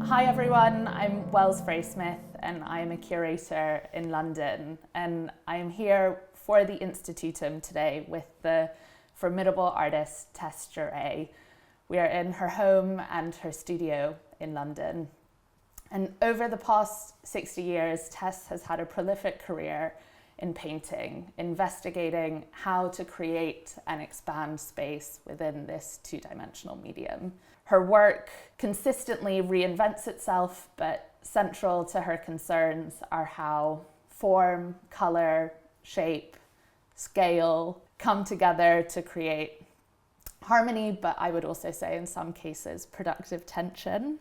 Hi everyone, I'm Wells Fray-Smith and I'm a curator in London, and I'm here for the Institutum today with the formidable artist Tess Jaray. We are in her home and her studio in London. And over the past 60 years, Tess has had a prolific career in painting, investigating how to create and expand space within this two-dimensional medium. Her work consistently reinvents itself, but central to her concerns are how form, color, shape, scale come together to create harmony, but I would also say in some cases productive tension.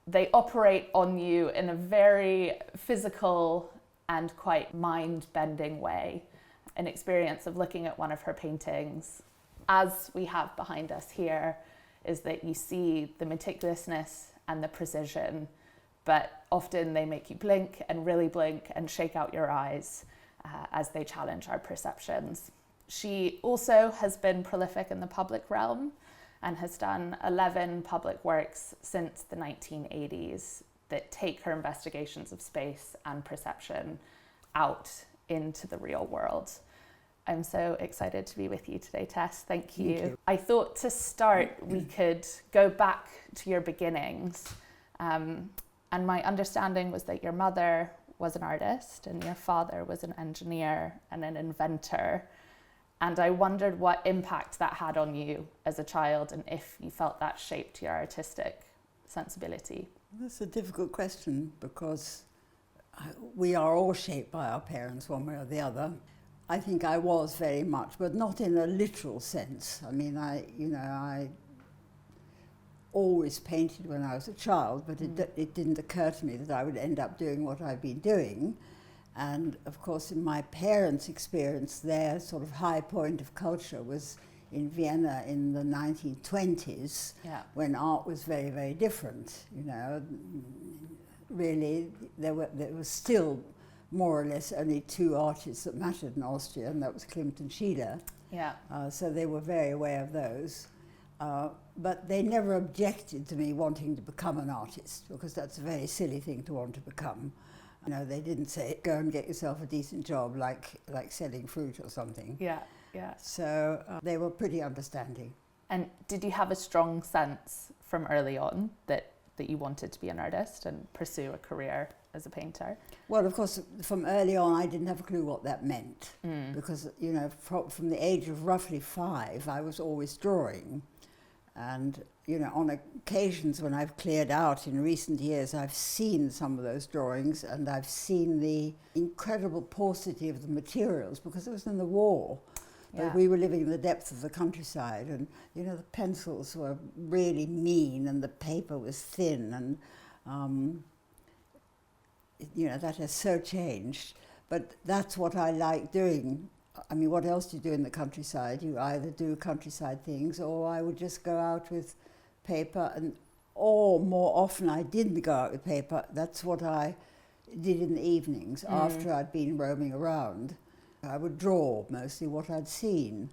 They operate on you in a very physical and quite mind-bending way. An experience of looking at one of her paintings, as we have behind us here, is that you see the meticulousness and the precision, but often they make you blink and really blink and shake out your eyes as they challenge our perceptions. She also has been prolific in the public realm and has done 11 public works since the 1980s that take her investigations of space and perception out into the real world. I'm so excited to be with you today, Tess. Thank you. I thought to start, we could go back to your beginnings. And my understanding was that your mother was an artist and your father was an engineer and an inventor. And I wondered what impact that had on you as a child and if you felt that shaped your artistic sensibility. That's a difficult question because we are all shaped by our parents one way or the other. I think I was very much, but not in a literal sense. I mean, I always painted when I was a child, but it didn't occur to me that I would end up doing what I've been doing. And of course, in my parents' experience, their sort of high point of culture was in Vienna in the 1920s, when art was very, very different. You know, really, there was still more or less only two artists that mattered in Austria, and that was Klimt and Schiele. So they were very aware of those. But they never objected to me wanting to become an artist, because that's a very silly thing to want to become. You know, they didn't say, go and get yourself a decent job like selling fruit or something. So they were pretty understanding. And did you have a strong sense from early on that you wanted to be an artist and pursue a career as a painter? Well, of course, from early on, I didn't have a clue what that meant. Because, you know, from the age of roughly 5, I was always drawing. And, you know, on occasions when I've cleared out in recent years, I've seen some of those drawings and I've seen the incredible paucity of the materials, because it was in the war. But we were living in the depths of the countryside, and, you know, the pencils were really mean and the paper was thin, and, you know, that has so changed. But that's what I like doing. I mean, what else do you do in the countryside? You either do countryside things, or I would just go out with paper, or more often I didn't go out with paper. That's what I did in the evenings after I'd been roaming around. I would draw mostly what I'd seen.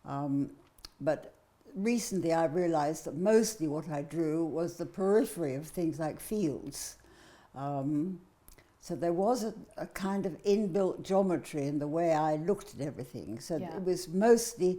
But recently I realized that mostly what I drew was the periphery of things like fields. So there was a kind of inbuilt geometry in the way I looked at everything. So it was mostly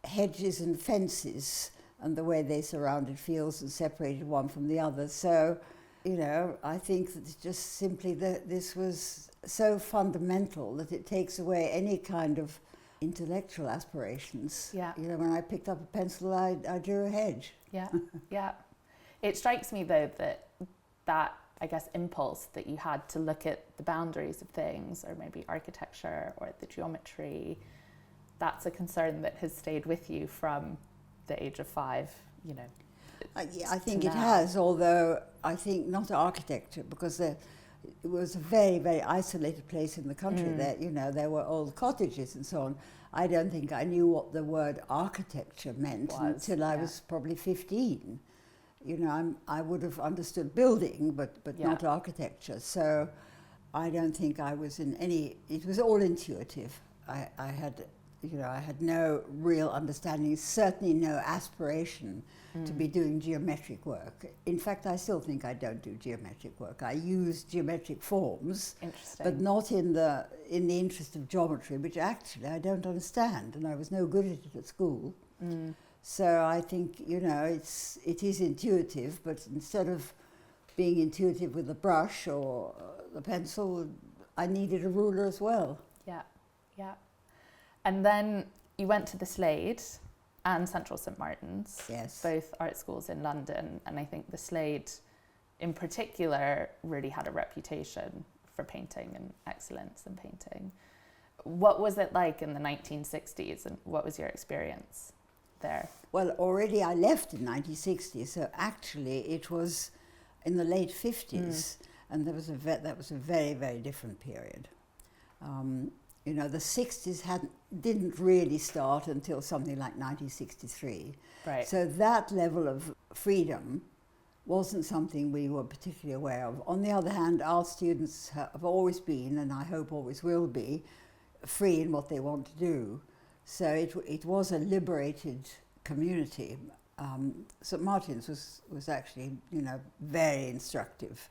hedges and fences and the way they surrounded fields and separated one from the other. So, you know, I think that it's just simply that this was so fundamental that it takes away any kind of intellectual aspirations. You know, when I picked up a pencil, I drew a hedge. It strikes me, though, that I guess, impulse that you had to look at the boundaries of things, or maybe architecture or the geometry, that's a concern that has stayed with you from the age of 5, you know. I think it has, although I think not architecture, because it was a very, very isolated place in the country. There, you know, there were old cottages and so on. I don't think I knew what the word architecture meant until I was probably 15. You know, I would have understood building, but not architecture. So I don't think I was in any, it was all intuitive. I had I had no real understanding, certainly no aspiration to be doing geometric work. In fact, I still think I don't do geometric work. I use geometric forms, but not in the interest of geometry, which actually I don't understand, and I was no good at it at school. So I think, it is intuitive, but instead of being intuitive with the brush or the pencil, I needed a ruler as well. Yeah. And then you went to the Slade and Central St Martins, yes, both art schools in London, and I think the Slade in particular really had a reputation for painting and excellence in painting. What was it like in the 1960s, and what was your experience there? Well, already I left in 1960, so actually it was in the late 50s, and that was a very, very different period. The 60s didn't really start until something like 1963. Right. So that level of freedom wasn't something we were particularly aware of. On the other hand, our students have always been, and I hope always will be, free in what they want to do. So it was a liberated community. St Martins was actually, very instructive,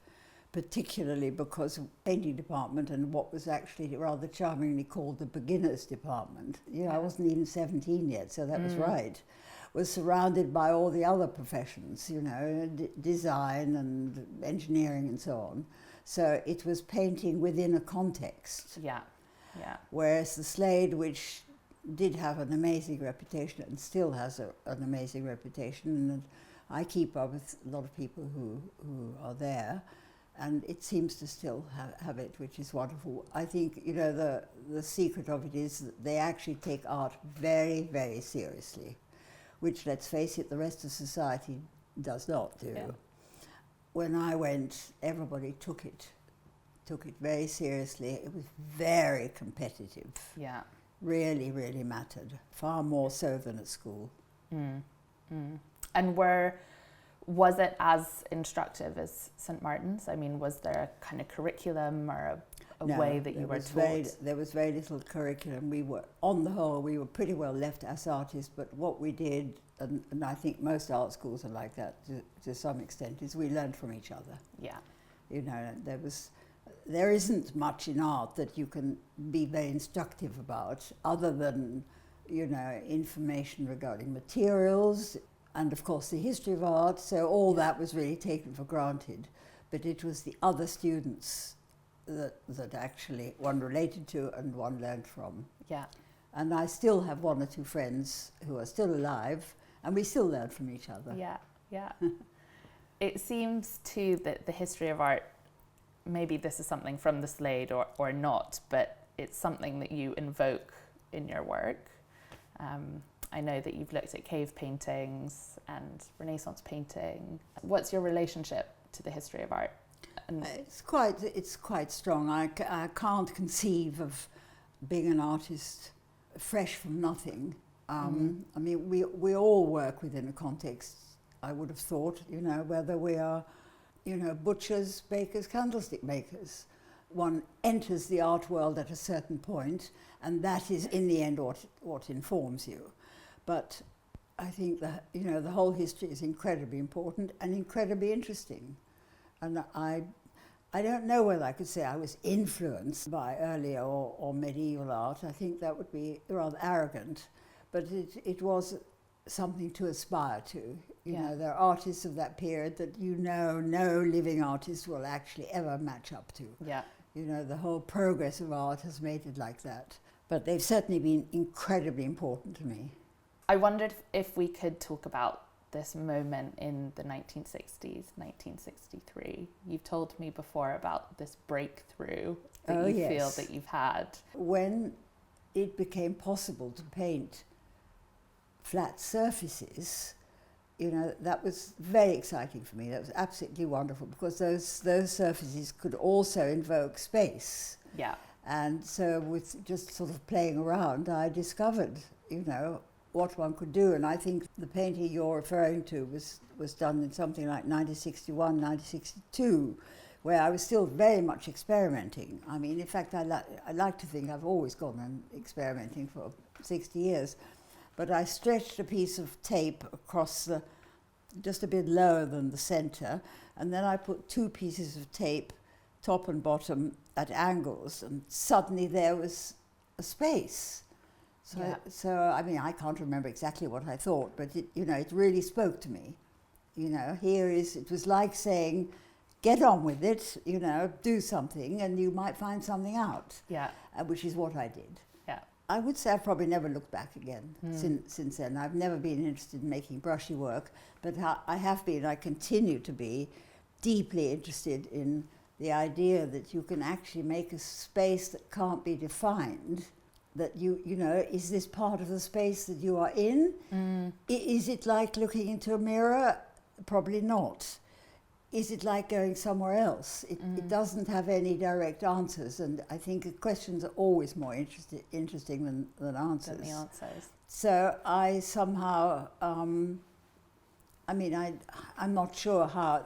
particularly because of the painting department and what was actually rather charmingly called the beginners department. I wasn't even 17 yet, so that was right. Was surrounded by all the other professions, design and engineering and so on. So it was painting within a context. Yeah. Whereas the Slade, which did have an amazing reputation and still has an amazing reputation, and I keep up with a lot of people who are there, and it seems to still have it, which is wonderful. I think, the secret of it is that they actually take art very, very seriously, which, let's face it, the rest of society does not do. Yeah. When I went, everybody took it very seriously. It was very competitive. Yeah. Really, really mattered, far more so than at school. And was it as instructive as St Martins? I mean, was there a kind of curriculum or a way that you were taught? There was very little curriculum. We were, on the whole, pretty well left as artists, but what we did, and I think most art schools are like that to some extent, is we learned from each other. Yeah. There isn't much in art that you can be very instructive about, other than, information regarding materials and, of course, the history of art. So all that was really taken for granted. But it was the other students that actually one related to and one learned from. Yeah. And I still have one or two friends who are still alive, and we still learn from each other. Yeah. It seems too that the history of art, maybe this is something from the Slade or not, but it's something that you invoke in your work. I know that you've looked at cave paintings and Renaissance painting. What's your relationship to the history of art? It's quite strong. I can't conceive of being an artist fresh from nothing. I mean, we all work within a context, I would have thought, whether we are butchers, bakers, candlestick makers. One enters the art world at a certain point, and that is in the end what informs you. But I think that, the whole history is incredibly important and incredibly interesting. And I don't know whether I could say I was influenced by earlier or medieval art. I think that would be rather arrogant, but it was something to aspire to. There are artists of that period that no living artist will actually ever match up to. Yeah. The whole progress of art has made it like that. But they've certainly been incredibly important to me. I wondered if we could talk about this moment in the 1960s, 1963. You've told me before about this breakthrough that you feel that you've had. When it became possible to paint flat surfaces, that was very exciting for me. That was absolutely wonderful, because those surfaces could also invoke space. Yeah. And so with just sort of playing around, I discovered, what one could do. And I think the painting you're referring to was done in something like 1961, 1962, where I was still very much experimenting. I mean, in fact, I like to think I've always gone on experimenting for 60 years. But I stretched a piece of tape across just a bit lower than the center, and then I put 2 pieces of tape, top and bottom, at angles, and suddenly there was a space. So I mean, I can't remember exactly what I thought, but it really spoke to me. It was like saying, get on with it, do something, and you might find something out. Yeah. Which is what I did. Yeah. I would say I've probably never looked back again since then. I've never been interested in making brushy work, but I continue to be deeply interested in the idea that you can actually make a space that can't be defined, that is this part of the space that you are in? Is it like looking into a mirror? Probably not. Is it like going somewhere else? It doesn't have any direct answers, and I think questions are always more interesting than answers. Than the answers. So I somehow, I'm not sure how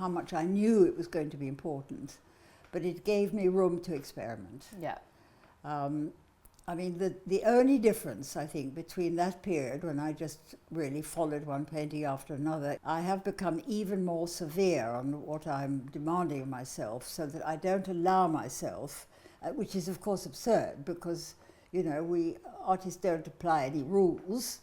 much I knew it was going to be important, but it gave me room to experiment. Yeah. The only difference, I think, between that period when I just really followed one painting after another, I have become even more severe on what I'm demanding of myself, so that I don't allow myself, which is of course absurd, because, we artists don't apply any rules,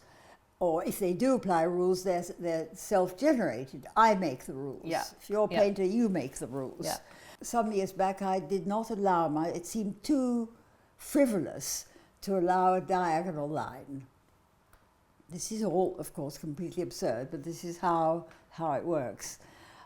or if they do apply rules, they're self-generated. I make the rules. Yeah. If you're a painter, you make the rules. Yeah. Some years back, I did not allow it seemed too frivolous to allow a diagonal line. This is all, of course, completely absurd, but this is how it works.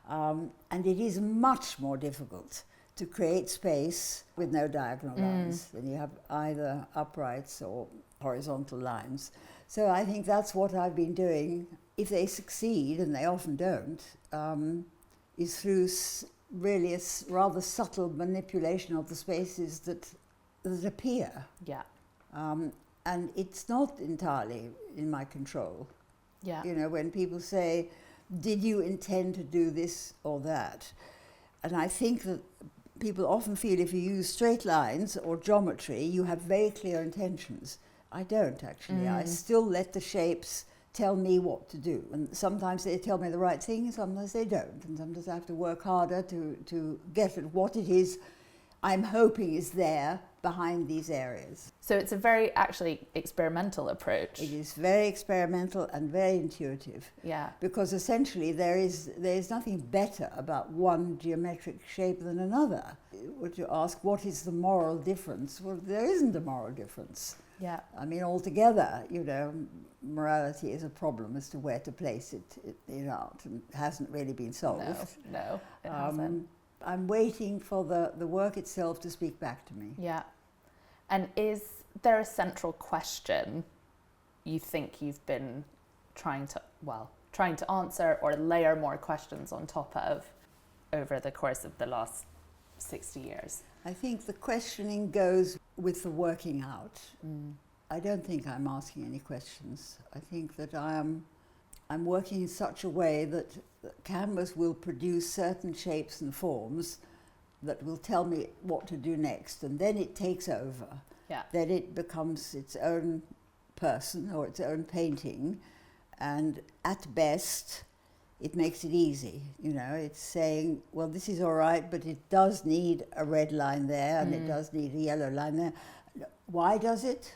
And it is much more difficult to create space with no diagonal lines. Then you have either uprights or horizontal lines. So I think that's what I've been doing. If they succeed, and they often don't, is through really a rather subtle manipulation of the spaces that appear. Yeah. And it's not entirely in my control. Yeah. When people say, did you intend to do this or that? And I think that people often feel if you use straight lines or geometry, you have very clear intentions. I don't, actually. I still let the shapes tell me what to do. And sometimes they tell me the right thing, and sometimes they don't. And sometimes I have to work harder to get at what it is I'm hoping is there behind these areas. So it's a very actually experimental approach. It is very experimental and very intuitive. Yeah. Because essentially there is nothing better about one geometric shape than another. Would you ask, what is the moral difference? Well, there isn't a moral difference. Yeah. I mean, altogether, morality is a problem as to where to place it in art, and it hasn't really been solved. No, it hasn't. I'm waiting for the work itself to speak back to me. Yeah. And is there a central question you think you've been trying to answer or layer more questions on top of over the course of the last 60 years? I think the questioning goes with the working out. I don't think I'm asking any questions. I think that I'm working in such a way that the canvas will produce certain shapes and forms that will tell me what to do next, and then it takes over. Yeah. Then it becomes its own person or its own painting, and at best it makes it easy. It's saying, well, this is all right, but it does need a red line there, and it does need a yellow line there. Why does it?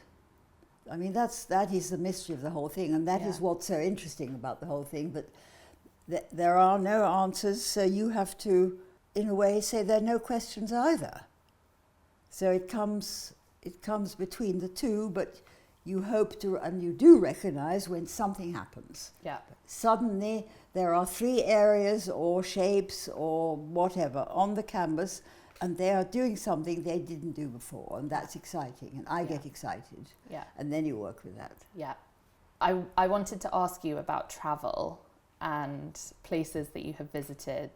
I mean, that is the mystery of the whole thing, and that is what's so interesting about the whole thing, that there are no answers, so you have to, in a way, say there are no questions either. So it comes between the two, but you hope to, and you do recognize when something happens. Yeah. Suddenly there are 3 areas or shapes or whatever on the canvas, and they are doing something they didn't do before, and that's exciting, and I get excited. Yeah. And then you work with that. Yeah. I wanted to ask you about travel and places that you have visited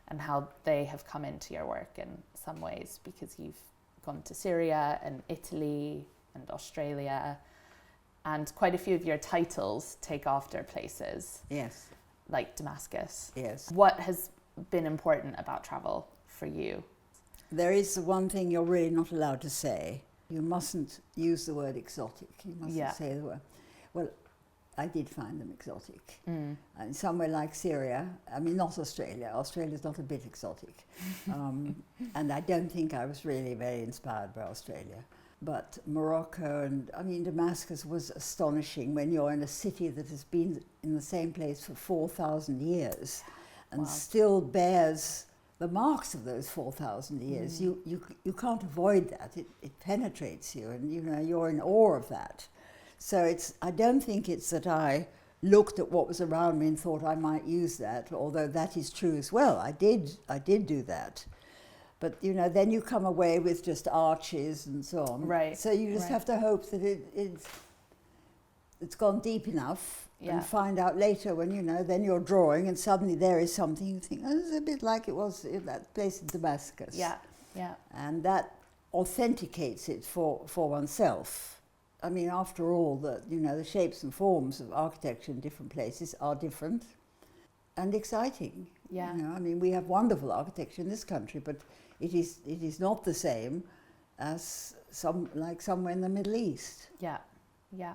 and how they have come into your work in some ways, because you've gone to Syria and Italy and Australia, and quite a few of your titles take after places. Yes. Like Damascus. Yes. What has been important about travel for you? There is the one thing you're really not allowed to say. You mustn't use the word exotic. You mustn't say the word. Well, I did find them exotic. And somewhere like Syria, I mean, not Australia. Australia's not a bit exotic. And I don't think I was really very inspired by Australia. But Morocco and, I mean, Damascus was astonishing when you're in a city that has been in the same place for 4,000 years and still bears the marks of those 4,000 years. You can't avoid that. It penetrates you, and you know, you're in awe of that. So I don't think it's that I looked at what was around me and thought I might use that, although that is true as well. I did do that. But, you know, then you come away with just arches and so on. Right. So you just have to hope that it's gone deep enough and find out later when, you know, then you're drawing and suddenly there is something you think, oh, it's a bit like it was in that place in Damascus. Yeah, yeah. And that authenticates it for oneself. I mean, after all, the shapes and forms of architecture in different places are different and exciting. Yeah. You know, I mean, we have wonderful architecture in this country, but it is not the same as somewhere in the Middle East. Yeah, yeah.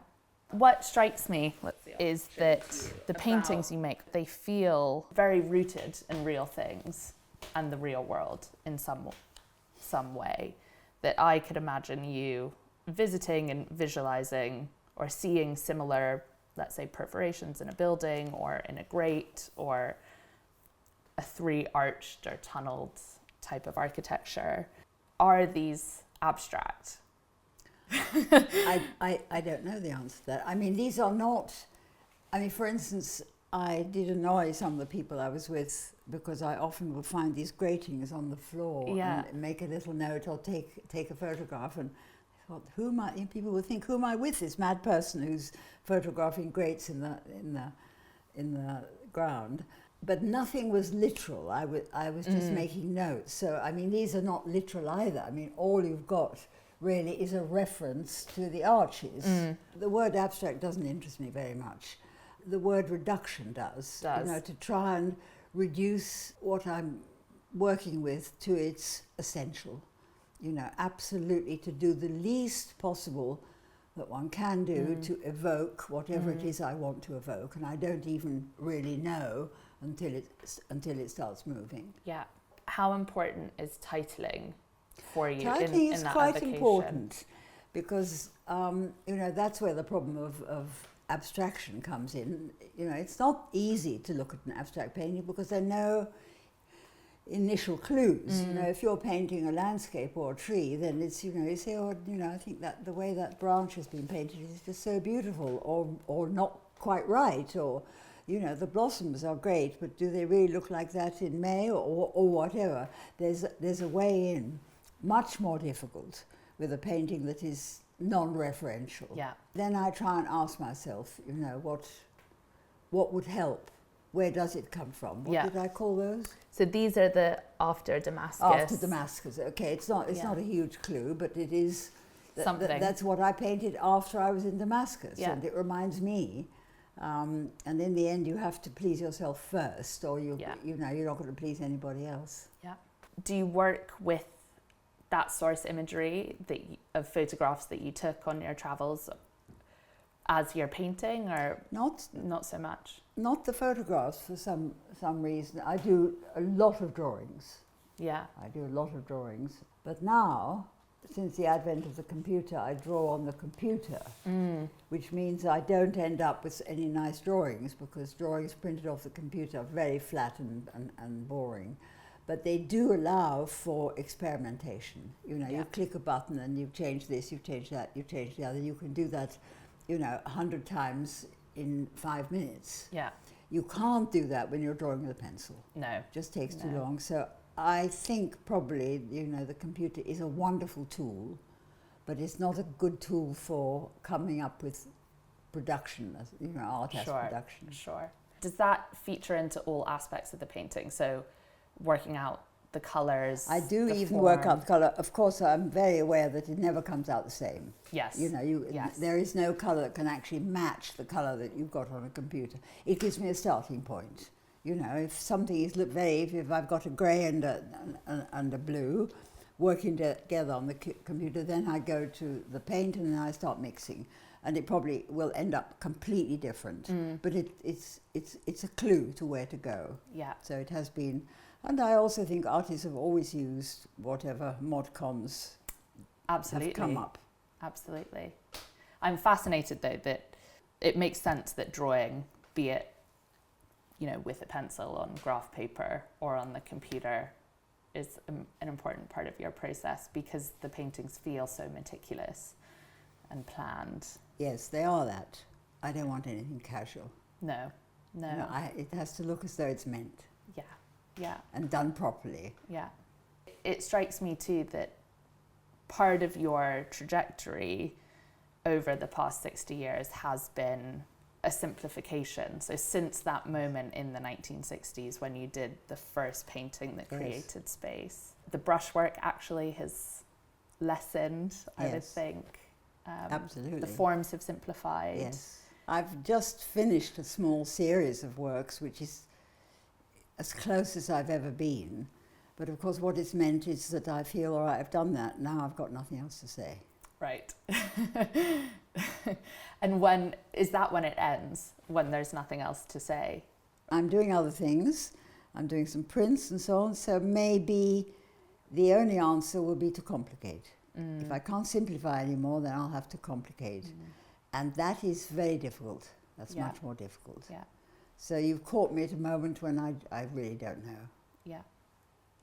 What strikes me is that the paintings you make, they feel very rooted in real things and the real world in some way, that I could imagine you visiting and visualizing or seeing similar, let's say, perforations in a building or in a grate or a three-arched or tunneled type of architecture. Are these abstract? I don't know the answer to that. I mean, these are not, I mean, for instance, I did annoy some of the people I was with because I often would find these gratings on the floor and make a little note or take a photograph, and I thought, people would think, who am I with, this mad person who's photographing grates in the ground? But nothing was literal. I was just making notes. So, I mean, these are not literal either. I mean, all you've got really is a reference to the arches. The word abstract doesn't interest me very much. The word reduction does. You know, to try and reduce what I'm working with to its essential. You know, absolutely to do the least possible that one can do to evoke whatever it is I want to evoke, and I don't even really know until it starts moving. Yeah. How important is titling for you Titling in is that quite evocation? important because you know, that's where the problem of abstraction comes in. You know, it's not easy to look at an abstract painting because there are no initial clues. You know, if you're painting a landscape or a tree, then it's, you know, you say, oh, you know, I think that the way that branch has been painted is just so beautiful, or not quite right, or, you know, the blossoms are great, but do they really look like that in May or whatever? There's a way in, much more difficult with a painting that is non-referential. Yeah. Then I try and ask myself, you know, what would help? Where does it come from? What did I call those? So these are the after Damascus. After Damascus. Okay, it's not a huge clue, but it is something. That's what I painted after I was in Damascus, and it reminds me. And in the end, you have to please yourself first, or you know, you're not going to please anybody else. Yeah. Do you work with that source imagery of photographs that you took on your travels as you're painting, or not so much? Not the photographs for some reason. I do a lot of drawings. Yeah. I do a lot of drawings. But now, since the advent of the computer, I draw on the computer, which means I don't end up with any nice drawings, because drawings printed off the computer are very flat and boring. But they do allow for experimentation. You know, you click a button and you change this, you change that, you change the other. You can do that, you know, 100 times in 5 minutes. Yeah. You can't do that when you're drawing with a pencil. No. It just takes too long. So I think probably, you know, the computer is a wonderful tool, but it's not a good tool for coming up with production, you know, art as production. Sure. Does that feature into all aspects of the painting? So working out the colours? I do even work out the colour. Of course, I'm very aware that it never comes out the same. Yes. You know, there is no colour that can actually match the colour that you've got on a computer. It gives me a starting point. You know, if something is if I've got a grey and a blue working together on the computer, then I go to the paint and then I start mixing, and it probably will end up completely different. But it's a clue to where to go. Yeah. So it has been, and I also think artists have always used whatever mod cons Absolutely. have come up. Absolutely. I'm fascinated though that it makes sense that drawing, be it, you know, with a pencil on graph paper or on the computer, is an important part of your process, because the paintings feel so meticulous and planned. Yes, they are that. I don't want anything casual. No. It has to look as though it's meant. Yeah. And done properly. Yeah. It strikes me too that part of your trajectory over the past 60 years has been a simplification. So since that moment in the 1960s when you did the first painting that created space, the brushwork actually has lessened, I would think. Absolutely. The forms have simplified. Yes. I've just finished a small series of works which is as close as I've ever been. But of course what it's meant is that I feel, all right, I've done that, now I've got nothing else to say. Right. And when it ends, when there's nothing else to say? I'm doing other things. I'm doing some prints and so on, so maybe the only answer will be to complicate. If I can't simplify anymore, then I'll have to complicate. And that is very difficult. That's much more difficult. Yeah. So you've caught me at a moment when I really don't know. Yeah.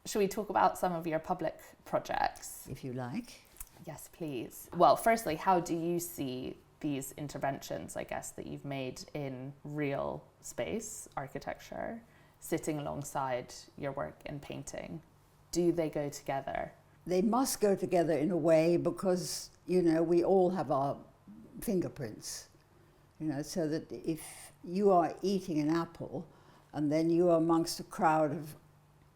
Should we talk about some of your public projects? If you like. Yes, please. Well, firstly, how do you see these interventions, I guess, that you've made in real space architecture, sitting alongside your work in painting? Do they go together? They must go together in a way because, you know, we all have our fingerprints, you know, so that if you are eating an apple and then you are amongst a crowd of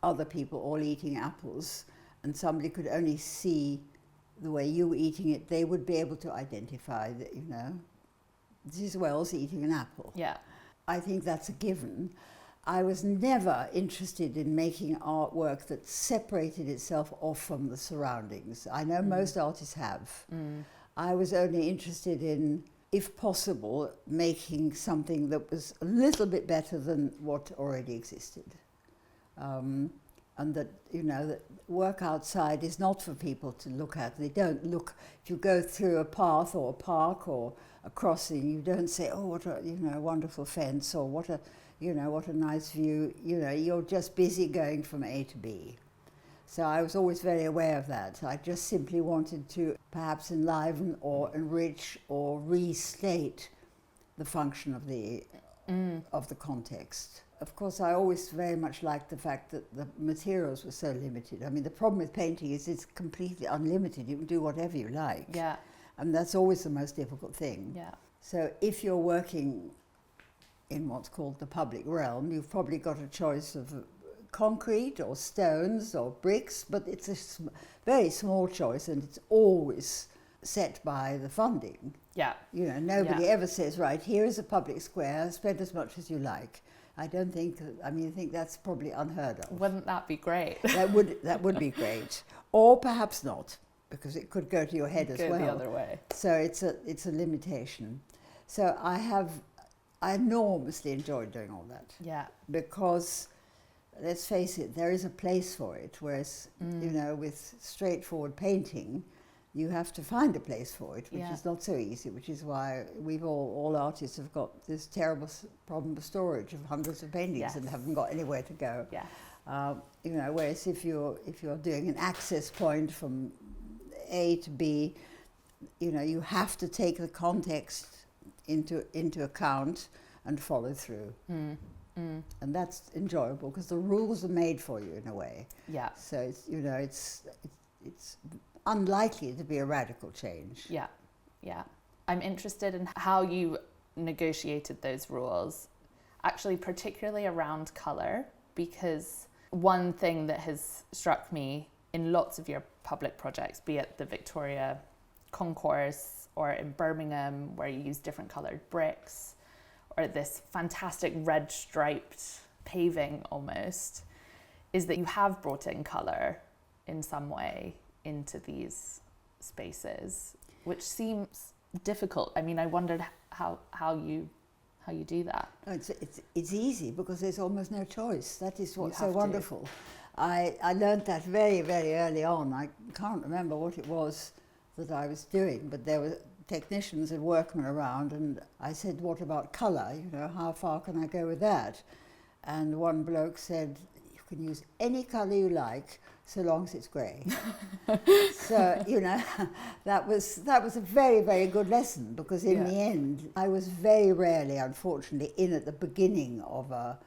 other people all eating apples and somebody could only see the way you were eating it, they would be able to identify that, you know, this is Wells eating an apple. Yeah. I think that's a given. I was never interested in making artwork that separated itself off from the surroundings. I know most artists have. I was only interested in, if possible, making something that was a little bit better than what already existed. And that, you know, that work outside is not for people to look at. They don't look, if you go through a path or a park or a crossing, you don't say, oh, what a, you know, wonderful fence, or what a, you know, what a nice view. You know, you're just busy going from A to B. So I was always very aware of that. I just simply wanted to perhaps enliven or enrich or restate the function of the context. Of course, I always very much liked the fact that the materials were so limited. I mean, the problem with painting is it's completely unlimited. You can do whatever you like. Yeah. And that's always the most difficult thing. Yeah. So if you're working in what's called the public realm, you've probably got a choice of concrete or stones or bricks, but it's a very small choice and it's always set by the funding. Yeah. You know, nobody ever says, right, here is a public square, spend as much as you like. I don't think, I mean, I think that's probably unheard of. Wouldn't that be great? That would be great. Or perhaps not, because it could go to your head as well. Go the other way. So it's a limitation. So I enormously enjoyed doing all that. Yeah. Because, let's face it, there is a place for it, whereas, you know, with straightforward painting, you have to find a place for it, which is not so easy, which is why we've all artists have got this terrible problem of storage of hundreds of paintings and haven't got anywhere to go. Yes. You know, whereas if you're doing an access point from A to B, you know, you have to take the context into account and follow through. And that's enjoyable because the rules are made for you in a way. Yeah. So it's, you know, it's unlikely to be a radical change. Yeah, yeah. I'm interested in how you negotiated those rules, actually particularly around colour, because one thing that has struck me in lots of your public projects, be it the Victoria Concourse or in Birmingham where you use different coloured bricks, or this fantastic red striped paving almost, is that you have brought in colour in some way into these spaces, which seems difficult. I mean, I wondered how you do that. It's easy because there's almost no choice. That is what's so have to. wonderful. I learned that very, very early on. I can't remember what it was that I was doing, but there were technicians and workmen around, and I said, what about colour? You know, how far can I go with that? And one bloke said, you can use any colour you like, so long as it's grey. So, you know, that was a very, very good lesson, because in the end, I was very rarely, unfortunately, in at the beginning of a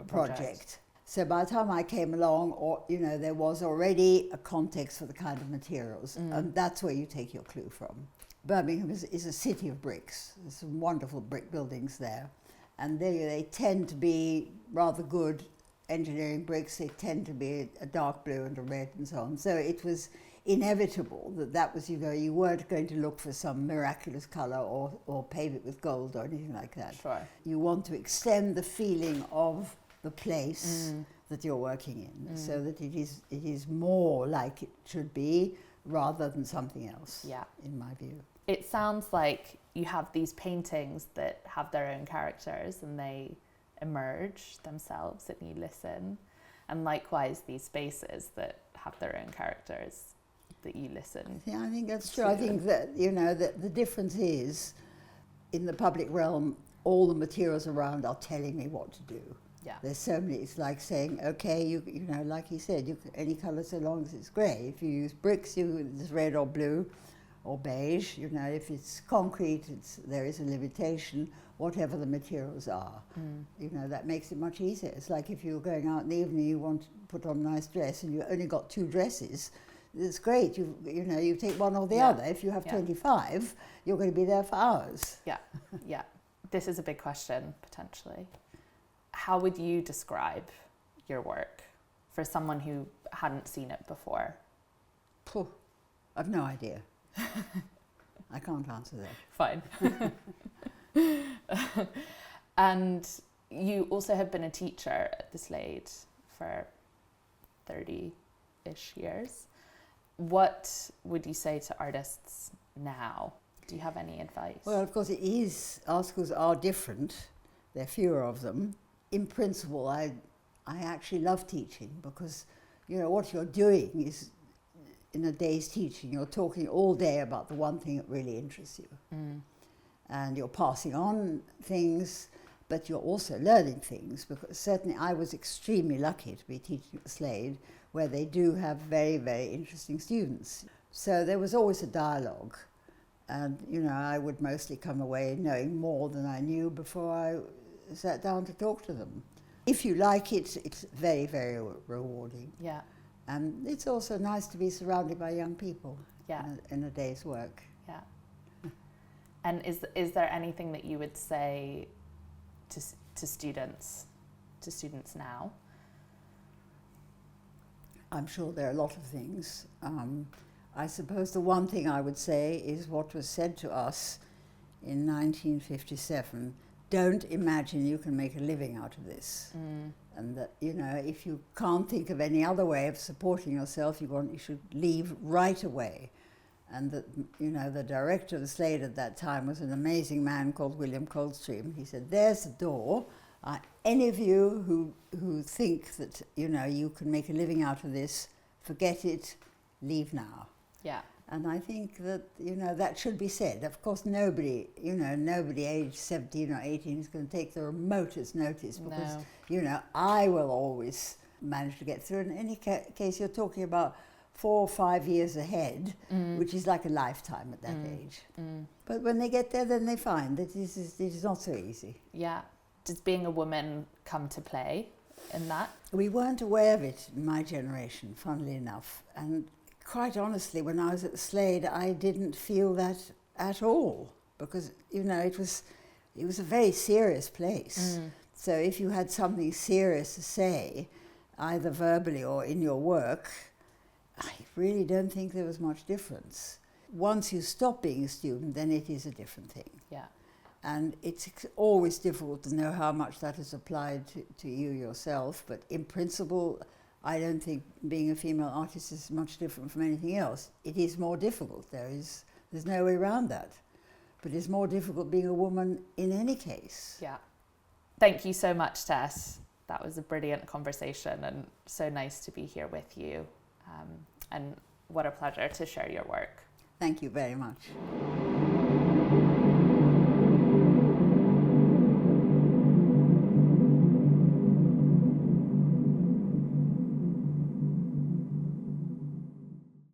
project. So by the time I came along, or you know, there was already a context for the kind of materials, and that's where you take your clue from. Birmingham is a city of bricks. There's some wonderful brick buildings there, and they tend to be rather good engineering bricks. They tend to be a dark blue and a red and so on. So it was inevitable that was, you know, you weren't going to look for some miraculous colour or pave it with gold or anything like that. Sure. You want to extend the feeling of the place that you're working in, so that it is more like it should be rather than something else, in my view. It sounds like you have these paintings that have their own characters and they emerge themselves and you listen, and likewise these spaces that have their own characters that you listen. Yeah, I think that's true. I think that, you know, that the difference is, in the public realm, all the materials around are telling me what to do. Yeah. There's so many, it's like saying, okay, you know, like you said, any colour so long as it's grey. If you use bricks, it's red or blue or beige. You know, if it's concrete, there is a limitation, whatever the materials are. You know, that makes it much easier. It's like if you're going out in the evening, you want to put on a nice dress and you only got 2 dresses, it's great. You know, you take one or the other. If you have 25, you're going to be there for hours. Yeah, yeah. This is a big question, potentially. How would you describe your work for someone who hadn't seen it before? I've no idea. I can't answer that. Fine. And you also have been a teacher at the Slade for 30-ish years. What would you say to artists now? Do you have any advice? Well, of course it is. Our schools are different. There are fewer of them. In principle, I actually love teaching, because, you know, what you're doing is, in a day's teaching, you're talking all day about the one thing that really interests you. And you're passing on things, but you're also learning things, because certainly I was extremely lucky to be teaching at Slade, where they do have very, very interesting students. So there was always a dialogue, and, you know, I would mostly come away knowing more than I knew before I sat down to talk to them. If you like it, it's very, very rewarding. Yeah. And it's also nice to be surrounded by young people in a day's work. Yeah. And is there anything that you would say to students now? I'm sure there are a lot of things. I suppose the one thing I would say is what was said to us in 1957. Don't imagine you can make a living out of this. And that, you know, if you can't think of any other way of supporting yourself, you should leave right away. And that, you know, the director of the Slade at that time was an amazing man called William Coldstream. He said, there's the door. Any of you who think that, you know, you can make a living out of this, forget it, leave now. Yeah. And I think that, you know, that should be said. Of course, nobody aged 17 or 18 is going to take the remotest notice, because, you know, I will always manage to get through. In any case, you're talking about 4 or 5 years ahead, which is like a lifetime at that age. But when they get there, then they find that it is not so easy. Yeah. Does being a woman come to play in that? We weren't aware of it in my generation, funnily enough. And quite honestly, when I was at Slade, I didn't feel that at all, because, you know, it was a very serious place. So if you had something serious to say, either verbally or in your work, I really don't think there was much difference. Once you stop being a student, then it is a different thing. Yeah. And it's always difficult to know how much that is applied to you yourself, but in principle, I don't think being a female artist is much different from anything else. It is more difficult, there's no way around that. But it's more difficult being a woman in any case. Yeah. Thank you so much, Tess. That was a brilliant conversation and so nice to be here with you. And what a pleasure to share your work. Thank you very much.